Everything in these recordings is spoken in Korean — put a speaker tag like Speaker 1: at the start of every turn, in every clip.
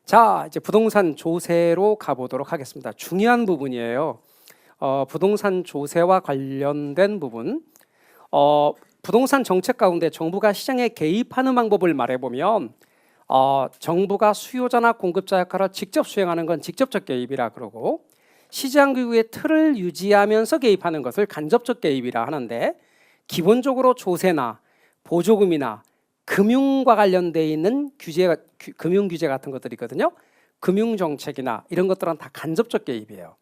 Speaker 1: 자, 이제 부동산 조세로 가보도록 하겠습니다. 중요한 부분이에요. 부동산 조세와 관련된 부분. 부동산 정책 가운데 정부가 시장에 개입하는 방법을 말해보면 정부가 수요자나 공급자 역할을 직접 수행하는 건 직접적 개입이라 그러고, 시장규의 틀을 유지하면서 개입하는 것을 간접적 개입이라 하는데, 기본적으로 조세나 보조금이나 금융과 관련되어 있는 금융 규제 같은 것들이거든요. 금융 정책이나 이런 것들은 다 간접적 개입이에요.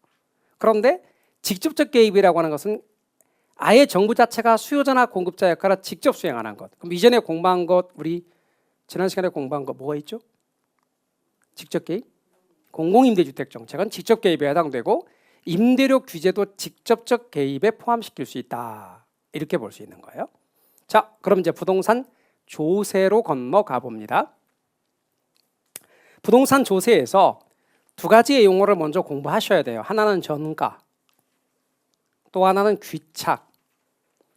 Speaker 1: 그런데 직접적 개입이라고 하는 것은 아예 정부 자체가 수요자나 공급자 역할을 직접 수행하는 것. 그럼 이전에 공부한 것, 우리 지난 시간에 공부한 거 뭐가 있죠? 직접 개입? 공공임대주택 정책은 직접 개입에 해당되고, 임대료 규제도 직접적 개입에 포함시킬 수 있다. 이렇게 볼 수 있는 거예요. 자, 그럼 이제 부동산 조세로 건너가 봅니다. 부동산 조세에서 두 가지의 용어를 먼저 공부하셔야 돼요. 하나는 전가, 또 하나는 귀착.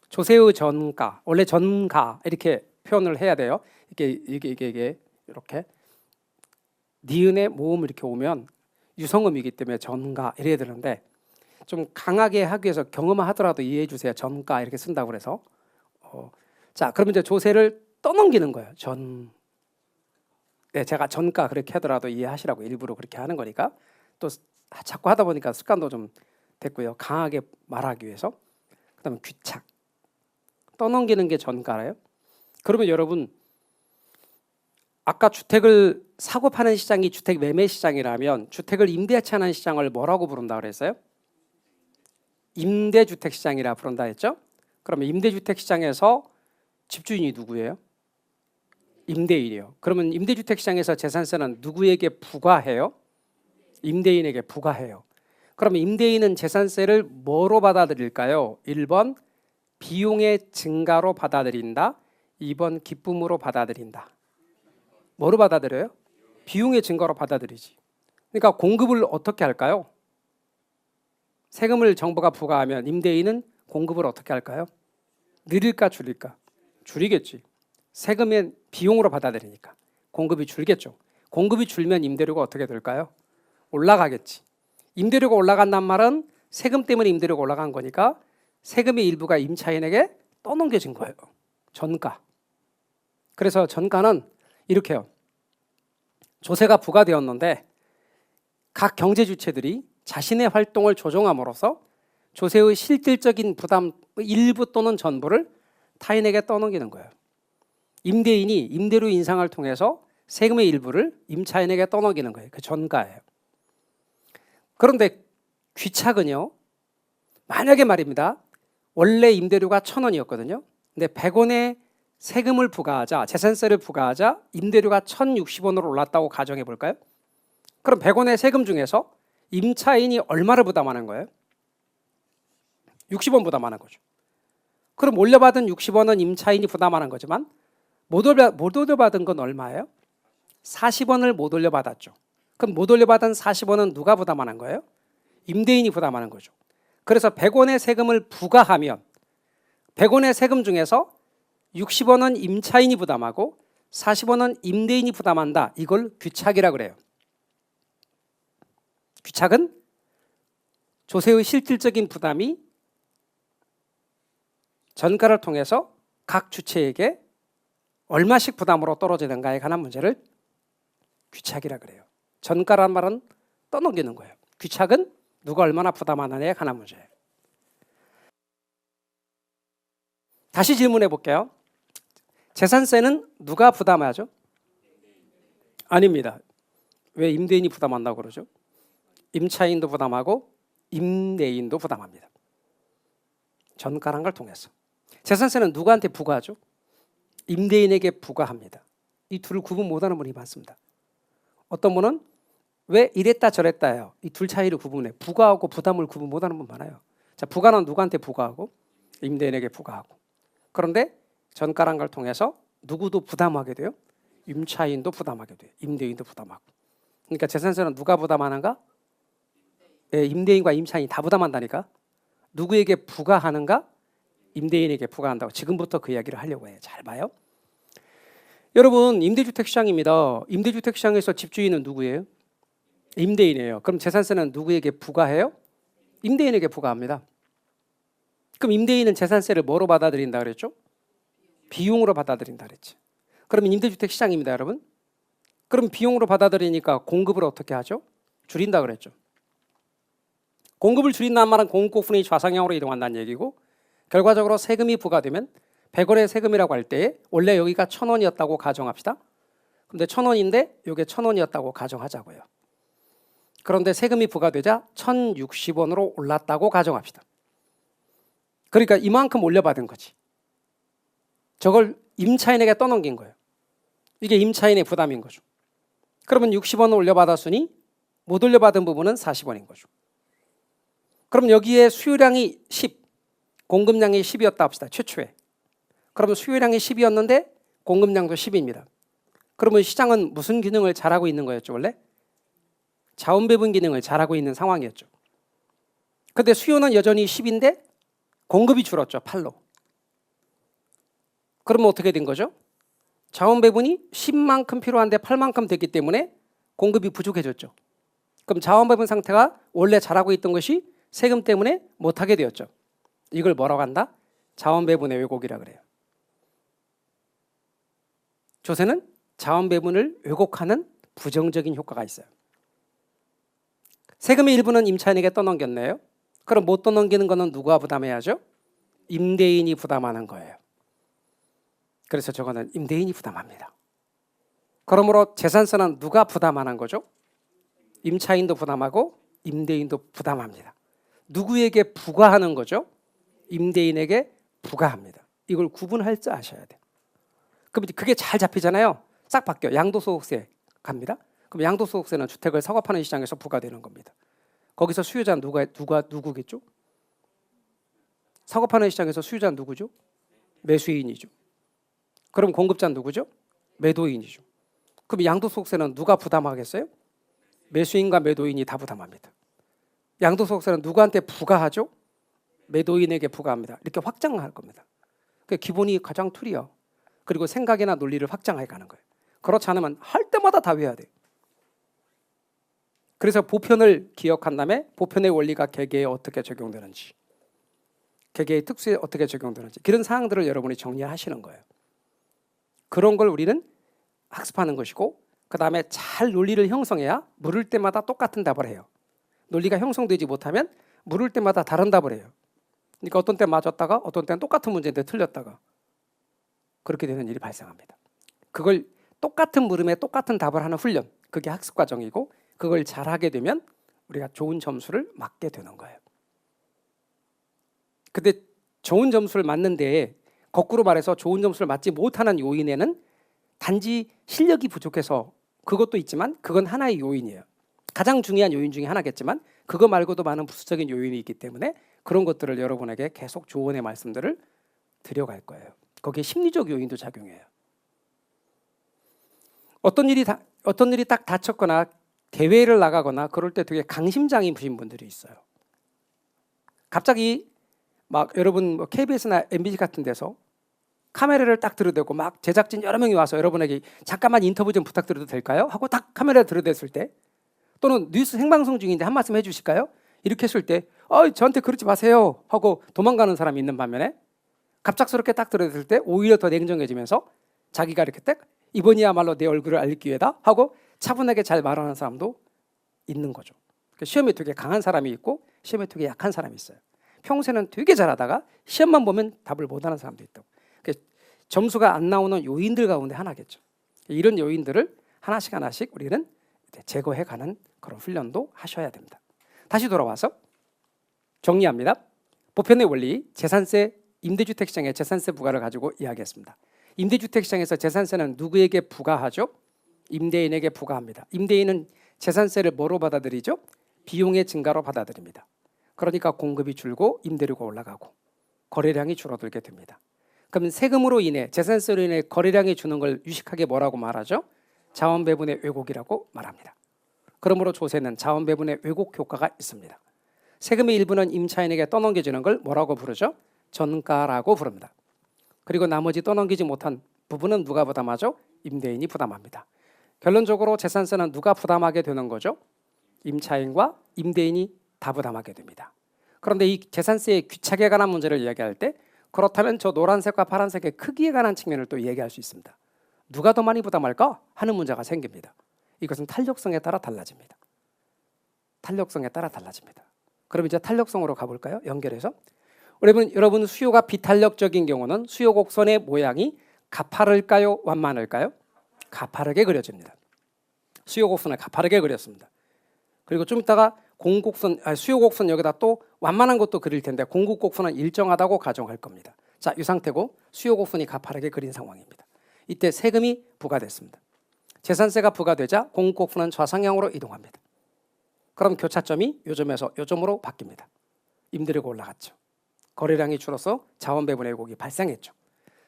Speaker 1: 조세의 전가, 원래 전가 이렇게 표현을 해야 돼요. 이게 이렇게 니은의 모음을 이렇게 오면 유성음이기 때문에 전가 이래야 되는데, 좀 강하게 하기 위해서 경음하더라도 이해해 주세요. 전가 이렇게 쓴다고 그래서. 자, 그러면 이제 조세를 떠넘기는 거예요. 네, 제가 전가 그렇게 하더라도 이해하시라고 일부러 그렇게 하는 거니까. 또 자꾸 하다 보니까 습관도 좀 됐고요. 강하게 말하기 위해서. 그다음에 귀착. 떠넘기는 게 전가래요. 그러면 여러분, 아까 주택을 사고 파는 시장이 주택 매매 시장이라면 주택을 임대차하는 시장을 뭐라고 부른다 그랬어요? 임대주택 시장이라 부른다 했죠? 그러면 임대주택 시장에서 집주인이 누구예요? 임대인이요. 그러면 임대주택 시장에서 재산세는 누구에게 부과해요? 임대인에게 부과해요. 그러면 임대인은 재산세를 뭐로 받아들일까요? 1번 비용의 증가로 받아들인다. 2번 기쁨으로 받아들인다. 뭐로 받아들여요? 비용의 증가로 받아들이지. 그러니까 공급을 어떻게 할까요? 세금을 정부가 부과하면 임대인은 공급을 어떻게 할까요? 늘릴까 줄일까? 줄이겠지. 세금의 비용으로 받아들이니까 공급이 줄겠죠. 공급이 줄면 임대료가 어떻게 될까요? 올라가겠지. 임대료가 올라간단 말은 세금 때문에 임대료가 올라간 거니까 세금의 일부가 임차인에게 떠넘겨진 거예요. 전가. 그래서 전가는 이렇게요. 조세가 부과되었는데 각 경제 주체들이 자신의 활동을 조정함으로써 조세의 실질적인 부담 일부 또는 전부를 타인에게 떠넘기는 거예요. 임대인이 임대료 인상을 통해서 세금의 일부를 임차인에게 떠넘기는 거예요. 그 전가예요. 그런데 귀착은요, 만약에 말입니다, 원래 임대료가 1,000원이었거든요. 근데 100원의 세금을 부과하자, 재산세를 부과하자 임대료가 1,060원으로 올랐다고 가정해 볼까요? 그럼 100원의 세금 중에서 임차인이 얼마를 부담하는 거예요? 60원 부담하는 거죠. 그럼 올려받은 60원은 임차인이 부담하는 거지만 못 올려받은 건 얼마예요? 40원을 못 올려받았죠. 그럼 못 올려받은 40원은 누가 부담하는 거예요? 임대인이 부담하는 거죠. 그래서 100원의 세금을 부과하면 100원의 세금 중에서 60원은 임차인이 부담하고 40원은 임대인이 부담한다. 이걸 귀착이라 그래요. 귀착은 조세의 실질적인 부담이 전가를 통해서 각 주체에게 얼마씩 부담으로 떨어지는가에 관한 문제를 귀착이라 그래요. 전가란 말은 떠넘기는 거예요. 귀착은 누가 얼마나 부담하느냐에 관한 문제예요. 다시 질문해 볼게요. 재산세는 누가 부담하죠? 아닙니다. 왜 임대인이 부담한다고 그러죠? 임차인도 부담하고 임대인도 부담합니다. 전가란 걸 통해서. 재산세는 누구한테 부과하죠? 임대인에게 부과합니다. 이 둘을 구분 못하는 분이 많습니다. 어떤 분은 왜 이랬다 저랬다 해요. 이 둘 차이를 구분해. 부과하고 부담을 구분 못하는 분 많아요. 자, 부과는 누구한테 부과하고? 임대인에게 부과하고. 그런데 전가란 걸 통해서 누구도 부담하게 돼요? 임차인도 부담하게 돼요. 임대인도 부담하고. 그러니까 재산세는 누가 부담하는가? 네, 임대인과 임차인이 다 부담한다니까. 누구에게 부과하는가? 임대인에게 부과한다고. 지금부터 그 이야기를 하려고 해요. 잘 봐요. 여러분 임대주택 시장입니다. 임대주택 시장에서 집주인은 누구예요? 임대인이에요. 그럼 재산세는 누구에게 부과해요? 임대인에게 부과합니다. 그럼 임대인은 재산세를 뭐로 받아들인다 그랬죠? 비용으로 받아들인다 그랬지. 그러면 임대주택 시장입니다, 여러분. 그럼 비용으로 받아들이니까 공급을 어떻게 하죠? 줄인다 그랬죠. 공급을 줄인다는 말은 공급분이 좌상향으로 이동한다는 얘기고, 결과적으로 세금이 부과되면 100원의 세금이라고 할 때 원래 여기가 1,000원이었다고 가정합시다. 근데 1,000원인데 이게 1,000원이었다고 가정하자고요. 그런데 세금이 부과되자 1,060원으로 올랐다고 가정합시다. 그러니까 이만큼 올려받은 거지. 저걸 임차인에게 떠넘긴 거예요. 이게 임차인의 부담인 거죠. 그러면 60원을 올려받았으니 못 올려받은 부분은 40원인 거죠. 그럼 여기에 수요량이 10, 공급량이 10이었다 합시다. 최초에. 그러면 수요량이 10이었는데 공급량도 10입니다. 그러면 시장은 무슨 기능을 잘하고 있는 거였죠, 원래? 자원배분 기능을 잘하고 있는 상황이었죠. 근데 수요는 여전히 10인데 공급이 줄었죠, 8로. 그러면 어떻게 된 거죠? 자원배분이 10만큼 필요한데 8만큼 됐기 때문에 공급이 부족해졌죠. 그럼 자원배분 상태가 원래 잘하고 있던 것이 세금 때문에 못하게 되었죠. 이걸 뭐라고 한다? 자원배분의 왜곡이라 그래요. 조세는 자원배분을 왜곡하는 부정적인 효과가 있어요. 세금의 일부는 임차인에게 떠넘겼네요. 그럼 못 떠넘기는 거는 누가 부담해야죠? 임대인이 부담하는 거예요. 그래서 저거는 임대인이 부담합니다. 그러므로 재산세는 누가 부담하는 거죠? 임차인도 부담하고 임대인도 부담합니다. 누구에게 부과하는 거죠? 임대인에게 부과합니다. 이걸 구분할 줄 아셔야 돼요. 그럼 그게 잘 잡히잖아요. 싹 바뀌어. 양도소득세 갑니다. 그럼 양도소득세는 주택을 사고파는 시장에서 부과되는 겁니다. 거기서 수요자는 누구겠죠? 사고파는 시장에서 수요자는 누구죠? 매수인이죠. 그럼 공급자는 누구죠? 매도인이죠. 그럼 양도소득세는 누가 부담하겠어요? 매수인과 매도인이 다 부담합니다. 양도소득세는 누구한테 부과하죠? 매도인에게 부과합니다. 이렇게 확장할 겁니다. 그 기본이 가장 툴이요. 그리고 생각이나 논리를 확장해 가는 거예요. 그렇지 않으면 할 때마다 다 외워야 돼요. 그래서 보편을 기억한 다음에 보편의 원리가 개개에 어떻게 적용되는지, 개개의 특수에 어떻게 적용되는지, 그런 사항들을 여러분이 정리하시는 거예요. 그런 걸 우리는 학습하는 것이고, 그 다음에 잘 논리를 형성해야 물을 때마다 똑같은 답을 해요. 논리가 형성되지 못하면 물을 때마다 다른 답을 해요. 그러니까 어떤 때 맞았다가 어떤 때는 똑같은 문제인데 틀렸다가 그렇게 되는 일이 발생합니다. 그걸 똑같은 물음에 똑같은 답을 하는 훈련, 그게 학습 과정이고, 그걸 잘하게 되면 우리가 좋은 점수를 맞게 되는 거예요. 근데 좋은 점수를 맞는데 거꾸로 말해서 좋은 점수를 맞지 못하는 요인에는 단지 실력이 부족해서 그것도 있지만 그건 하나의 요인이에요. 가장 중요한 요인 중에 하나겠지만 그거 말고도 많은 부수적인 요인이 있기 때문에 그런 것들을 여러분에게 계속 조언의 말씀들을 드려갈 거예요. 거기에 심리적 요인도 작용해요. 어떤 일이 딱 닥쳤거나 대회를 나가거나 그럴 때 되게 강심장이신 분들이 있어요. 갑자기 막 여러분 KBS나 MBC 같은 데서 카메라를 딱 들여대고 막 제작진 여러 명이 와서 여러분에게 잠깐만 인터뷰 좀 부탁드려도 될까요? 하고 딱 카메라를 들여댔을 때, 또는 뉴스 생방송 중인데 한 말씀 해주실까요? 이렇게 했을 때 저한테 그러지 마세요 하고 도망가는 사람이 있는 반면에, 갑작스럽게 딱 들여댔을 때 오히려 더 냉정해지면서 자기가 이렇게 딱 이번이야말로 내 얼굴을 알릴 기회다 하고 차분하게 잘 말하는 사람도 있는 거죠. 시험에 되게 강한 사람이 있고 시험에 되게 약한 사람이 있어요. 평소에는 되게 잘하다가 시험만 보면 답을 못하는 사람도 있다고. 점수가 안 나오는 요인들 가운데 하나겠죠. 이런 요인들을 하나씩 우리는 제거해가는 그런 훈련도 하셔야 됩니다. 다시 돌아와서 정리합니다. 보편의 원리, 재산세, 임대주택 시장의 재산세 부과를 가지고 이야기했습니다. 임대주택 시장에서 재산세는 누구에게 부과하죠? 임대인에게 부과합니다. 임대인은 재산세를 뭐로 받아들이죠? 비용의 증가로 받아들입니다. 그러니까 공급이 줄고 임대료가 올라가고 거래량이 줄어들게 됩니다. 그럼 세금으로 인해, 재산세로 인해 거래량이 주는 걸 유식하게 뭐라고 말하죠? 자원배분의 왜곡이라고 말합니다. 그러므로 조세는 자원배분의 왜곡 효과가 있습니다. 세금의 일부는 임차인에게 떠넘겨지는 걸 뭐라고 부르죠? 전가라고 부릅니다. 그리고 나머지 떠넘기지 못한 부분은 누가 부담하죠? 임대인이 부담합니다. 결론적으로 재산세는 누가 부담하게 되는 거죠? 임차인과 임대인이 다 부담하게 됩니다. 그런데 이 재산세의 귀착에 관한 문제를 이야기할 때 그렇다면 저 노란색과 파란색의 크기에 관한 측면을 또 얘기할 수 있습니다. 누가 더 많이 부담할까 하는 문제가 생깁니다. 이것은 탄력성에 따라 달라집니다. 탄력성에 따라 달라집니다. 그럼 이제 탄력성으로 가볼까요? 연결해서. 여러분 수요가 비탄력적인 경우는 수요 곡선의 모양이 가파를까요? 완만할까요? 가파르게 그려집니다. 수요 곡선을 가파르게 그렸습니다. 그리고 좀 이따가 수요 곡선 여기다 또 완만한 것도 그릴 텐데 공급 곡선은 일정하다고 가정할 겁니다. 자, 이 상태고 수요 곡선이 가파르게 그린 상황입니다. 이때 세금이 부과됐습니다. 재산세가 부과되자 공급 곡선은 좌상향으로 이동합니다. 그럼 교차점이 요 점에서 요 점으로 바뀝니다. 임대료가 올라갔죠. 거래량이 줄어서 자원 배분 왜곡이 발생했죠.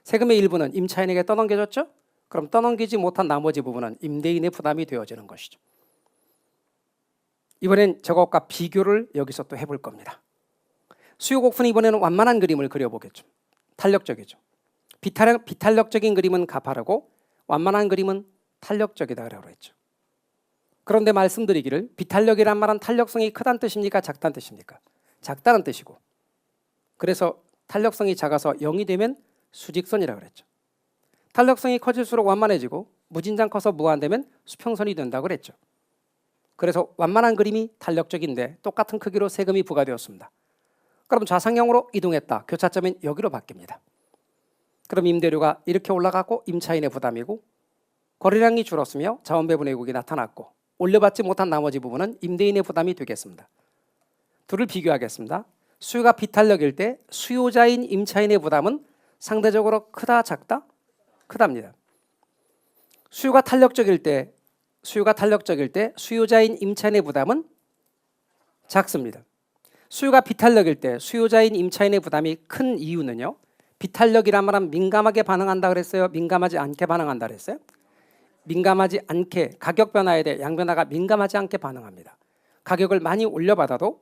Speaker 1: 세금의 일부는 임차인에게 떠넘겨졌죠. 그럼 떠넘기지 못한 나머지 부분은 임대인의 부담이 되어지는 것이죠. 이번엔 저것과 비교를 여기서 또 해볼 겁니다. 수요 곡선이 이번에는 완만한 그림을 그려보겠죠. 탄력적이죠. 비탄력적인 그림은 가파르고 완만한 그림은 탄력적이다라고 했죠. 그런데 말씀드리기를 비탄력이란 말은 탄력성이 크다는 뜻입니까? 작다는 뜻입니까? 작다는 뜻이고, 그래서 탄력성이 작아서 0이 되면 수직선이라고 그랬죠. 탄력성이 커질수록 완만해지고 무진장 커서 무한되면 수평선이 된다고 그랬죠. 그래서 완만한 그림이 탄력적인데 똑같은 크기로 세금이 부과되었습니다. 그럼 좌상향으로 이동했다. 교차점은 여기로 바뀝니다. 그럼 임대료가 이렇게 올라가고 임차인의 부담이고 거래량이 줄었으며 자원배분 왜곡이 나타났고 올려받지 못한 나머지 부분은 임대인의 부담이 되겠습니다. 둘을 비교하겠습니다. 수요가 비탄력일 때 수요자인 임차인의 부담은 상대적으로 크다 작다? 크답니다. 수요가 탄력적일 때 수요자인 임차인의 부담은 작습니다. 수요가 비탄력일 때 수요자인 임차인의 부담이 큰 이유는요. 비탄력이란 말은 민감하게 반응한다 그랬어요? 민감하지 않게 반응한다 그랬어요? 민감하지 않게, 가격 변화에 대해 양 변화가 민감하지 않게 반응합니다. 가격을 많이 올려받아도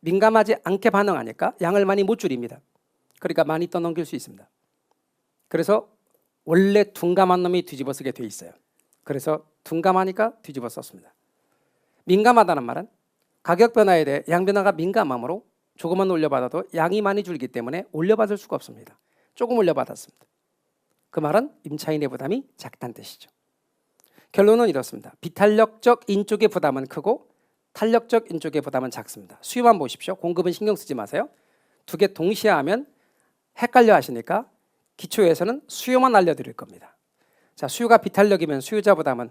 Speaker 1: 민감하지 않게 반응하니까 양을 많이 못 줄입니다. 그러니까 많이 떠넘길 수 있습니다. 그래서 원래 둔감한 놈이 뒤집어 쓰게 돼 있어요. 그래서 둔감하니까 뒤집어 썼습니다. 민감하다는 말은 가격 변화에 대해 양 변화가 민감하므로 조금만 올려받아도 양이 많이 줄기 때문에 올려받을 수가 없습니다. 조금 올려받았습니다. 그 말은 임차인의 부담이 작다는 뜻이죠. 결론은 이렇습니다. 비탄력적 인쪽의 부담은 크고 탄력적 인쪽의 부담은 작습니다. 수요만 보십시오. 공급은 신경 쓰지 마세요. 두 개 동시에 하면 헷갈려 하시니까 기초에서는 수요만 알려드릴 겁니다. 자, 수요가 비탄력이면 수요자 부담은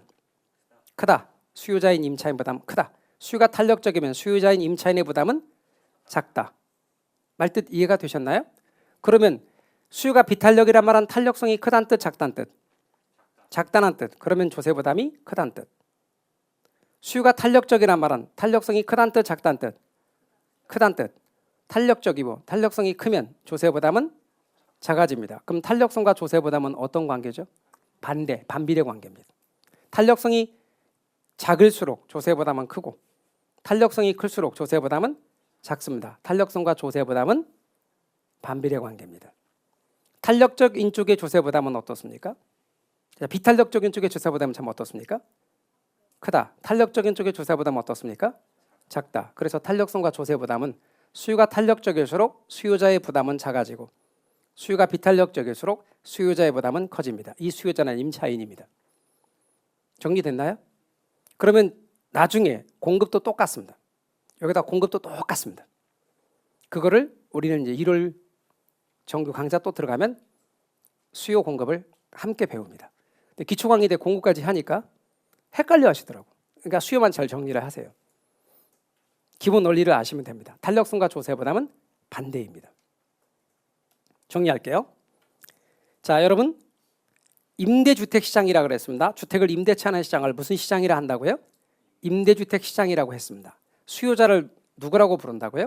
Speaker 1: 크다. 수요자인 임차인 부담 크다. 수요가 탄력적이면 수요자인 임차인의 부담은 작다. 말뜻 이해가 되셨나요? 그러면 수요가 비탄력이란 말은 탄력성이 크다는 뜻, 작다는 뜻? 작다는 뜻. 그러면 조세 부담이 크다는 뜻. 수요가 탄력적이란 말은 탄력성이 크다는 뜻, 작다는 뜻? 크다는 뜻. 탄력적이고 탄력성이 크면 조세 부담은 작아집니다. 그럼 탄력성과 조세 부담은 어떤 관계죠? 반비례 관계입니다. 탄력성이 작을수록 조세 부담은 크고 탄력성이 클수록 조세 부담은 작습니다. 탄력성과 조세 부담은 반비례 관계입니다. 탄력적인 쪽의 조세 부담은 어떻습니까? 비탄력적인 쪽의 조세 부담은 참 어떻습니까? 크다. 탄력적인 쪽의 조세 부담은 어떻습니까? 작다. 그래서 탄력성과 조세 부담은 수요가 탄력적일수록 수요자의 부담은 작아지고 수요가 비탄력적일수록 수요자의 부담은 커집니다. 이 수요자는 임차인입니다. 정리됐나요? 그러면 나중에 공급도 똑같습니다. 여기다 공급도 똑같습니다. 그거를 우리는 이제 1월 정규 강좌 또 들어가면 수요 공급을 함께 배웁니다. 근데 기초 강의 때 공급까지 하니까 헷갈려 하시더라고. 그러니까 수요만 잘 정리를 하세요. 기본 원리를 아시면 됩니다. 탄력성과 조세 부담은 반대입니다. 정리할게요. 자, 여러분 임대주택 시장이라고 그랬습니다. 주택을 임대치 하는 시장을 무슨 시장이라 한다고요? 임대주택 시장이라고 했습니다. 수요자를 누구라고 부른다고요?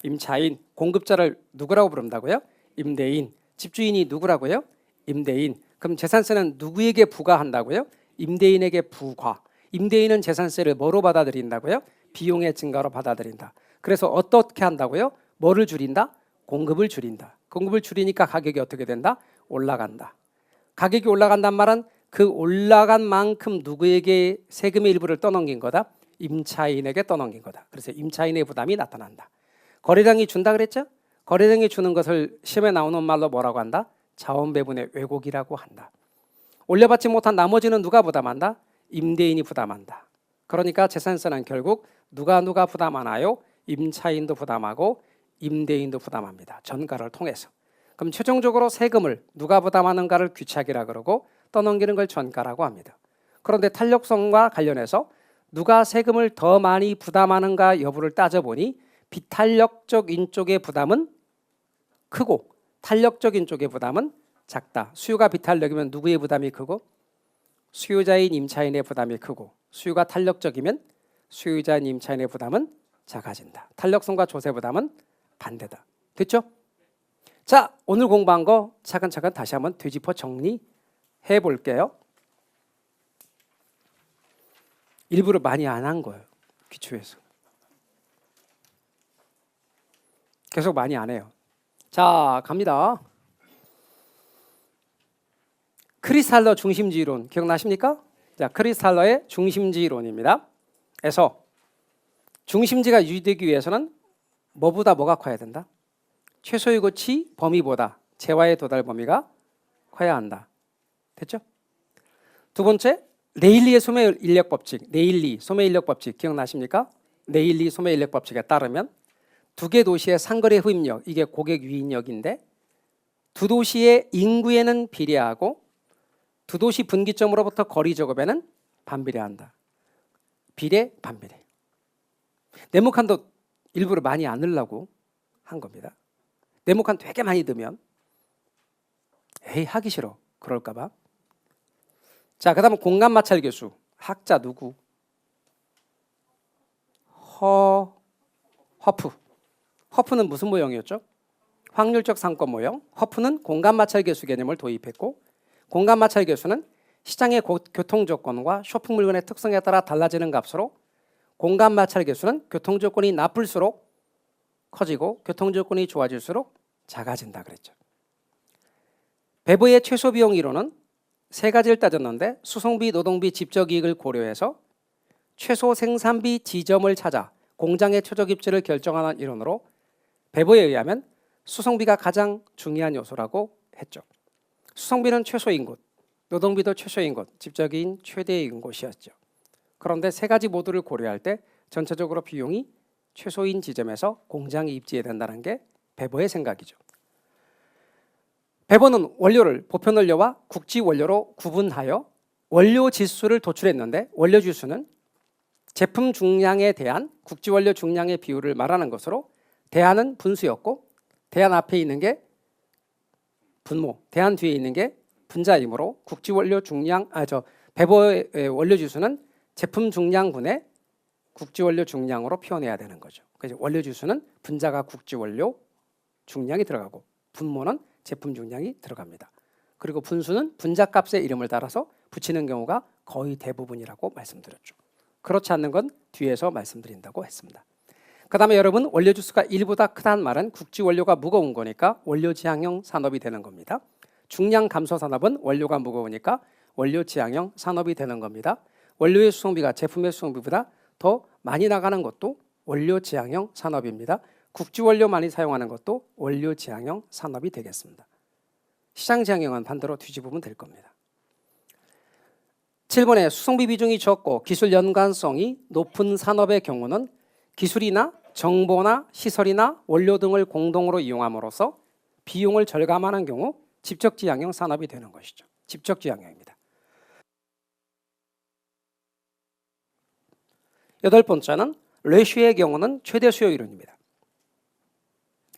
Speaker 1: 임차인. 공급자를 누구라고 부른다고요? 임대인. 집주인이 누구라고요? 임대인. 그럼 재산세는 누구에게 부과한다고요? 임대인에게 부과. 임대인은 재산세를 뭐로 받아들인다고요? 비용의 증가로 받아들인다. 그래서 어떻게 한다고요? 뭐를 줄인다? 공급을 줄인다. 공급을 줄이니까 가격이 어떻게 된다? 올라간다. 가격이 올라간단 말은 그 올라간 만큼 누구에게 세금의 일부를 떠넘긴 거다? 임차인에게 떠넘긴 거다. 그래서 임차인의 부담이 나타난다. 거래량이 준다 그랬죠? 거래량이 주는 것을 시험에 나오는 말로 뭐라고 한다? 자원배분의 왜곡이라고 한다. 올려받지 못한 나머지는 누가 부담한다? 임대인이 부담한다. 그러니까 재산세는 결국 누가 부담하나요? 임차인도 부담하고 임대인도 부담합니다. 전가를 통해서. 그럼 최종적으로 세금을 누가 부담하는가를 귀착이라 그러고 떠넘기는 걸 전가라고 합니다. 그런데 탄력성과 관련해서 누가 세금을 더 많이 부담하는가 여부를 따져보니 비탄력적인 쪽의 부담은 크고 탄력적인 쪽의 부담은 작다. 수요가 비탄력이면 누구의 부담이 크고 수요자인 임차인의 부담이 크고 수요가 탄력적이면 수요자인 임차인의 부담은 작아진다. 탄력성과 조세 부담은 반대다. 됐죠? 자, 오늘 공부한 거 차근차근 다시 한번 되짚어 정리해 볼게요. 일부러 많이 안 한 거예요. 기초에서. 계속 많이 안 해요. 자, 갑니다. 크리스탈러 중심지이론 기억나십니까? 자, 크리스탈러의 중심지이론입니다. 그래서 중심지가 유지되기 위해서는 뭐보다 뭐가 커야 된다? 최소의 고치 범위보다 재화의 도달 범위가 커야 한다. 됐죠? 두 번째, 네일리의 소매인력 법칙. 네일리 소매인력 법칙 기억나십니까? 네일리 소매인력 법칙에 따르면 두 개 도시의 상거래 흡입력, 이게 고객 유인력인데 두 도시의 인구에는 비례하고 두 도시 분기점으로부터 거리 제곱에는 반비례한다. 비례, 반비례. 네모칸도 일부러 많이 안 넣으려고 한 겁니다. 네모칸 되게 많이 넣으면 에이 하기 싫어 그럴까 봐. 자, 그 다음은 공간 마찰 계수. 학자 누구? 허프. 허프는 무슨 모형이었죠? 확률적 상권 모형. 허프는 공간 마찰 계수 개념을 도입했고 공간 마찰 계수는 시장의 교통 조건과 쇼핑 물건의 특성에 따라 달라지는 값으로 공간 마찰 계수는 교통 조건이 나쁠수록 커지고 교통 조건이 좋아질수록 작아진다 그랬죠. 배부의 최소 비용 이론은 세 가지를 따졌는데 수송비, 노동비, 집적 이익을 고려해서 최소 생산비 지점을 찾아 공장의 최적 입지를 결정하는 이론으로 배부에 의하면 수송비가 가장 중요한 요소라고 했죠. 수송비는 최소인 곳, 노동비도 최소인 곳, 집적인 최대인 곳이었죠. 그런데 세 가지 모두를 고려할 때 전체적으로 비용이 최소인 지점에서 공장이 입지해야 된다는 게 배부의 생각이죠. 배부는 원료를 보편 원료와 국지 원료로 구분하여 원료 지수를 도출했는데 원료 지수는 제품 중량에 대한 국지 원료 중량의 비율을 말하는 것으로 대안은 분수였고 대안 앞에 있는 게 분모, 대안 뒤에 있는 게 분자이므로 국지 원료 중량 배부의 원료 지수는 제품 중량분의 국지 원료 중량으로 표현해야 되는 거죠. 그래서 원료 지수는 분자가 국지 원료 중량이 들어가고 분모는 제품 중량이 들어갑니다. 그리고 분수는 분자값의 이름을 따라서 붙이는 경우가 거의 대부분이라고 말씀드렸죠. 그렇지 않는 건 뒤에서 말씀드린다고 했습니다. 그 다음에 여러분 원료 지수가 1보다 크다는 말은 국지 원료가 무거운 거니까 원료 지향형 산업이 되는 겁니다. 중량 감소 산업은 원료가 무거우니까 원료 지향형 산업이 되는 겁니다. 원료의 수송비가 제품의 수송비보다 더 많이 나가는 것도 원료 지향형 산업입니다. 국지 원료 많이 사용하는 것도 원료 지향형 산업이 되겠습니다. 시장 지향형은 반대로 뒤집으면 될 겁니다. 7번에 수송비 비중이 적고 기술 연관성이 높은 산업의 경우는 기술이나 정보나 시설이나 원료 등을 공동으로 이용함으로써 비용을 절감하는 경우 집적지향형 산업이 되는 것이죠. 집적지향형입니다. 8번째는 레시오의 경우는 최대 수요 이론입니다.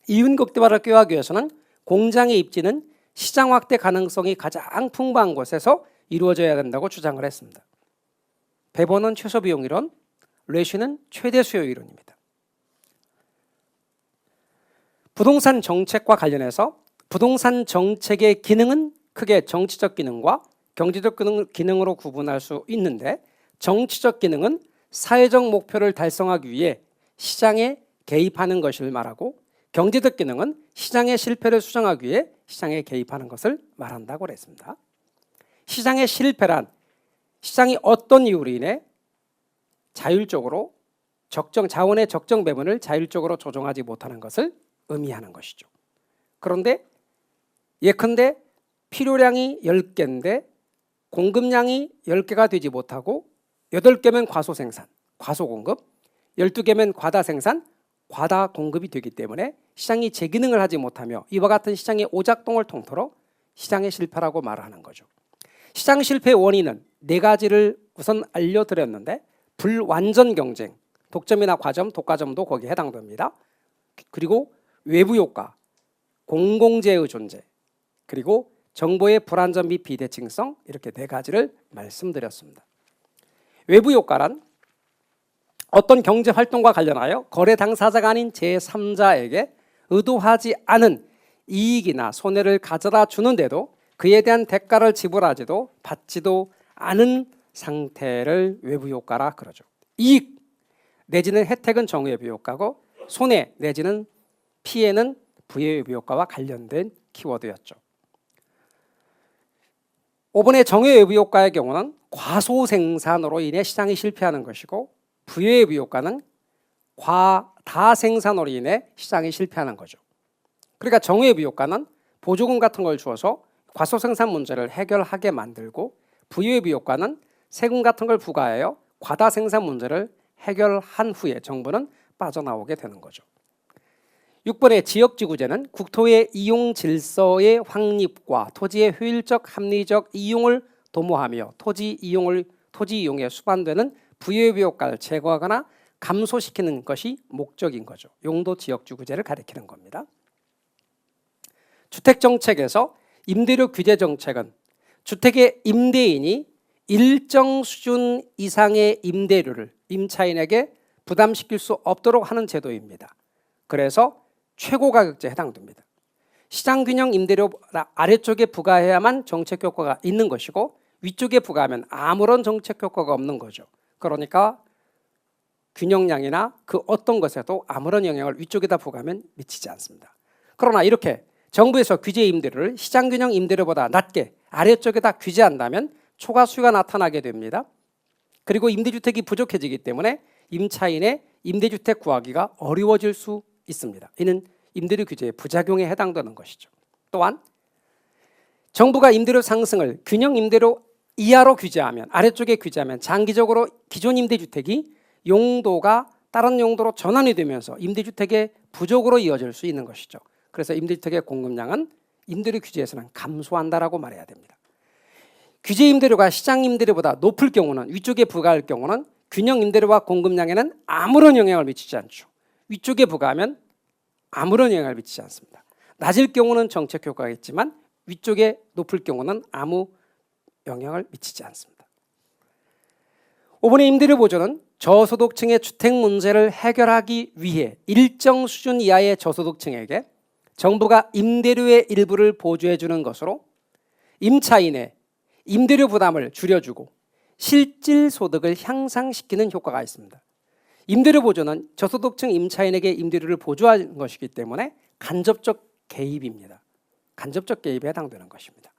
Speaker 1: 이윤 극대화를 꾀하기 위해서는 공장의 입지는 시장 확대 가능성이 가장 풍부한 곳에서 이루어져야 된다고 주장을 했습니다. 배번은 최소 비용 이론, 레시오는 최대 수요 이론입니다. 부동산 정책과 관련해서 부동산 정책의 기능은 크게 정치적 기능과 경제적 기능으로 구분할 수 있는데 정치적 기능은 사회적 목표를 달성하기 위해 시장에 개입하는 것을 말하고 경제적 기능은 시장의 실패를 수정하기 위해 시장에 개입하는 것을 말한다고 했습니다. 시장의 실패란 시장이 어떤 이유로 인해 자율적으로 자원의 적정 배분을 자율적으로 조정하지 못하는 것을 의미하는 것이죠. 그런데 예컨대 필요량이 10개인데 공급량이 10개가 되지 못하고 8개면 과소생산, 과소공급, 12개면 과다생산, 과다공급이 되기 때문에 시장이 제 기능을 하지 못하며 이와 같은 시장의 오작동을 통틀어 시장의 실패라고 말하는 거죠. 시장 실패의 원인은 4가지를 우선 알려드렸는데 불완전 경쟁, 독점이나 과점, 독과점도 거기에 해당됩니다. 그리고 외부 효과, 공공재의 존재, 그리고 정보의 불안전 및 비대칭성, 이렇게 4가지를 말씀드렸습니다. 외부 효과란 어떤 경제 활동과 관련하여 거래 당사자가 아닌 제3자에게 의도하지 않은 이익이나 손해를 가져다 주는데도 그에 대한 대가를 지불하지도 받지도 않은 상태를 외부 효과라 그러죠. 이익 내지는 혜택은 정외부 효과고 손해 내지는 피해는 부외부 효과와 관련된 키워드였죠. 5번의 정외부 효과의 경우는 과소생산으로 인해 시장이 실패하는 것이고 부외부 효과는 과다생산으로 인해 시장이 실패하는 거죠. 그러니까 정외부 효과는 보조금 같은 걸 주어서 과소생산 문제를 해결하게 만들고 부외부 효과는 세금 같은 걸 부과하여 과다생산 문제를 해결한 후에 정부는 빠져나오게 되는 거죠. 6번의 지역지구제는 국토의 이용 질서의 확립과 토지의 효율적 합리적 이용을 도모하며 토지 이용에 수반되는 부유의 효과를 제거하거나 감소시키는 것이 목적인 거죠. 용도 지역지구제를 가리키는 겁니다. 주택정책에서 임대료 규제 정책은 주택의 임대인이 일정 수준 이상의 임대료를 임차인에게 부담시킬 수 없도록 하는 제도입니다. 그래서 최고가격제에 해당됩니다. 시장균형 임대료 아래쪽에 부과해야만 정책 효과가 있는 것이고 위쪽에 부과하면 아무런 정책 효과가 없는 거죠. 그러니까 균형량이나 그 어떤 것에도 아무런 영향을 위쪽에다 부과하면 미치지 않습니다. 그러나 이렇게 정부에서 규제 임대료를 시장균형 임대료보다 낮게 아래쪽에다 규제한다면 초과 수요가 나타나게 됩니다. 그리고 임대주택이 부족해지기 때문에 임차인의 임대주택 구하기가 어려워질 수 있습니다. 이는 임대료 규제의 부작용에 해당되는 것이죠. 또한 정부가 임대료 상승을 균형 임대료 이하로 규제하면 아래쪽에 규제하면 장기적으로 기존 임대주택이 용도가 다른 용도로 전환이 되면서 임대주택의 부족으로 이어질 수 있는 것이죠. 그래서 임대주택의 공급량은 임대료 규제에서는 감소한다라고 말해야 됩니다. 규제 임대료가 시장 임대료보다 높을 경우는 위쪽에 부과할 경우는 균형 임대료와 공급량에는 아무런 영향을 미치지 않죠. 위쪽에 부과하면 아무런 영향을 미치지 않습니다. 낮을 경우는 정책 효과가 있지만 위쪽에 높을 경우는 아무 영향을 미치지 않습니다. 5번의 임대료 보조는 저소득층의 주택 문제를 해결하기 위해 일정 수준 이하의 저소득층에게 정부가 임대료의 일부를 보조해 주는 것으로 임차인의 임대료 부담을 줄여주고 실질 소득을 향상시키는 효과가 있습니다. 임대료 보조는 저소득층 임차인에게 임대료를 보조하는 것이기 때문에 간접적 개입입니다. 간접적 개입에 해당되는 것입니다.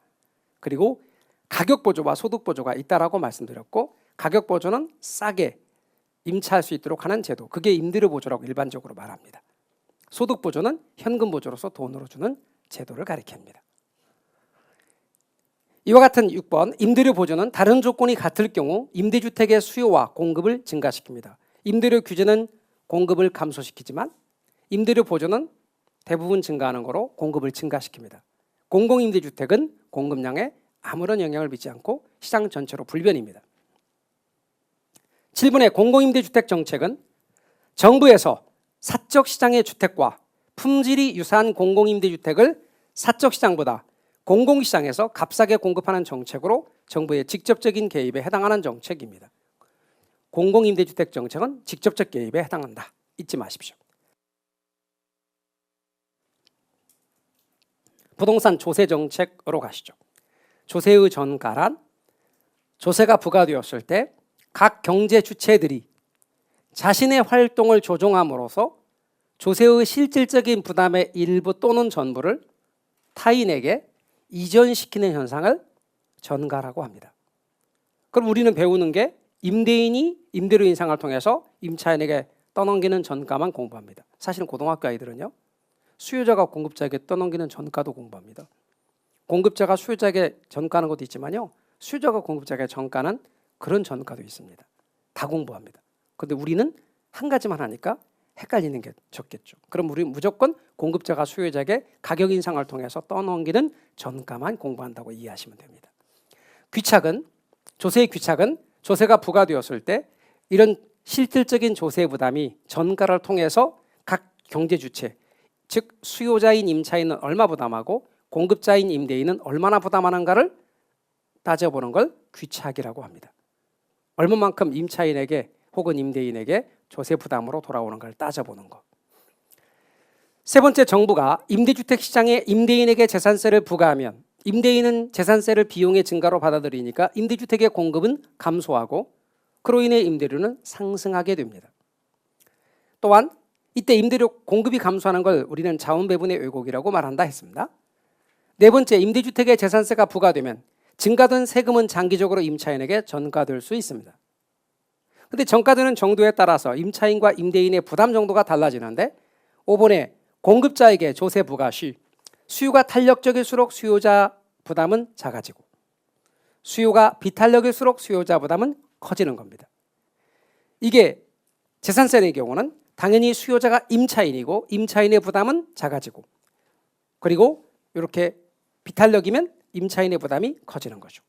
Speaker 1: 그리고 가격 보조와 소득 보조가 있다라고 말씀드렸고 가격 보조는 싸게 임차할 수 있도록 하는 제도, 그게 임대료 보조라고 일반적으로 말합니다. 소득 보조는 현금 보조로서 돈으로 주는 제도를 가리킵니다. 이와 같은 6번 임대료 보조는 다른 조건이 같을 경우 임대주택의 수요와 공급을 증가시킵니다. 임대료 규제는 공급을 감소시키지만 임대료 보조는 대부분 증가하는 거로 공급을 증가시킵니다. 공공임대주택은 공급량에 아무런 영향을 미치지 않고 시장 전체로 불변입니다. 7번의 공공임대주택 정책은 정부에서 사적시장의 주택과 품질이 유사한 공공임대주택을 사적시장보다 공공시장에서 값싸게 공급하는 정책으로 정부의 직접적인 개입에 해당하는 정책입니다. 공공임대주택 정책은 직접적 개입에 해당한다. 잊지 마십시오. 부동산 조세 정책으로 가시죠. 조세의 전가란 조세가 부과되었을 때 각 경제 주체들이 자신의 활동을 조정함으로써 조세의 실질적인 부담의 일부 또는 전부를 타인에게 이전시키는 현상을 전가라고 합니다. 그럼 우리는 배우는 게 임대인이 임대료 인상을 통해서 임차인에게 떠넘기는 전가만 공부합니다. 사실은 고등학교 아이들은요, 수요자가 공급자에게 떠넘기는 전가도 공부합니다. 공급자가 수요자에게 전가하는 것도 있지만요, 수요자가 공급자에게 전가는 그런 전가도 있습니다. 다 공부합니다. 그런데 우리는 한 가지만 하니까 헷갈리는 게 적겠죠. 그럼 우리는 무조건 공급자가 수요자에게 가격 인상을 통해서 떠넘기는 전가만 공부한다고 이해하시면 됩니다. 귀착은, 조세의 귀착은 조세가 부과되었을 때 이런 실질적인 조세 부담이 전가를 통해서 각 경제 주체, 즉 수요자인 임차인은 얼마 부담하고 공급자인 임대인은 얼마나 부담하는가를 따져보는 걸 귀착이라고 합니다. 얼마만큼 임차인에게 혹은 임대인에게 조세 부담으로 돌아오는 걸 따져보는 것. 세 번째, 정부가 임대주택 시장에 임대인에게 재산세를 부과하면 임대인은 재산세를 비용의 증가로 받아들이니까 임대주택의 공급은 감소하고 그로 인해 임대료는 상승하게 됩니다. 또한 이때 임대료 공급이 감소하는 걸 우리는 자원배분의 왜곡이라고 말한다 했습니다. 네 번째, 임대주택의 재산세가 부과되면 증가된 세금은 장기적으로 임차인에게 전가될 수 있습니다. 그런데 전가되는 정도에 따라서 임차인과 임대인의 부담 정도가 달라지는데 5번에 공급자에게 조세 부과 시 수요가 탄력적일수록 수요자 부담은 작아지고 수요가 비탄력일수록 수요자 부담은 커지는 겁니다. 이게 재산세의 경우는 당연히 수요자가 임차인이고 임차인의 부담은 작아지고 그리고 이렇게 비탄력이면 임차인의 부담이 커지는 거죠.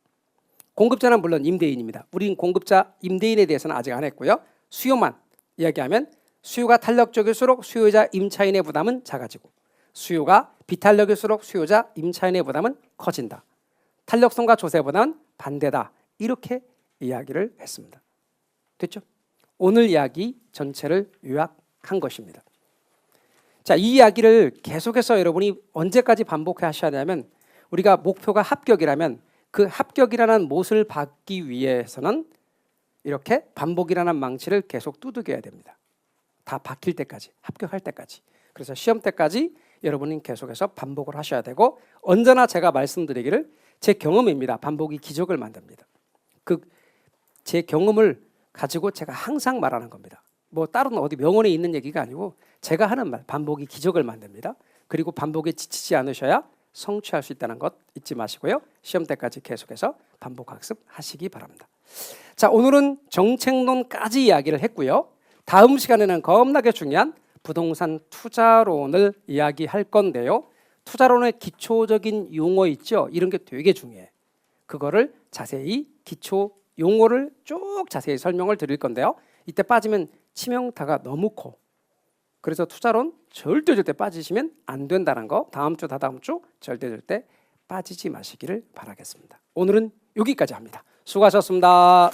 Speaker 1: 공급자는 물론 임대인입니다. 우린 공급자 임대인에 대해서는 아직 안 했고요. 수요만 이야기하면 수요가 탄력적일수록 수요자 임차인의 부담은 작아지고 수요가 비탄력일수록 수요자 임차인의 부담은 커진다. 탄력성과 조세 부담은 반대다. 이렇게 이야기를 했습니다. 됐죠? 오늘 이야기 전체를 요약한 것입니다. 자, 이 이야기를 계속해서 여러분이 언제까지 반복해 하셔야 되냐면 우리가 목표가 합격이라면 그 합격이라는 못을 받기 위해서는 이렇게 반복이라는 망치를 계속 두들겨야 됩니다. 다 박힐 때까지, 합격할 때까지. 그래서 시험 때까지 여러분은 계속해서 반복을 하셔야 되고 언제나 제가 말씀드리기를 제 경험입니다. 반복이 기적을 만듭니다. 제 경험을 가지고 제가 항상 말하는 겁니다. 뭐 다른 어디 명언에 있는 얘기가 아니고 제가 하는 말, 반복이 기적을 만듭니다. 그리고 반복에 지치지 않으셔야 성취할 수 있다는 것 잊지 마시고요. 시험 때까지 계속해서 반복 학습하시기 바랍니다. 자, 오늘은 정책론까지 이야기를 했고요. 다음 시간에는 겁나게 중요한 부동산 투자론을 이야기할 건데요. 투자론의 기초적인 용어 있죠. 이런 게 되게 중요해. 그거를 자세히 기초 용어를 쭉 자세히 설명을 드릴 건데요. 이때 빠지면 치명타가 너무 커. 그래서 투자론 절대 빠지시면 안 된다는 거 다음 주 다다음 주 절대 빠지지 마시기를 바라겠습니다. 오늘은 여기까지 합니다. 수고하셨습니다.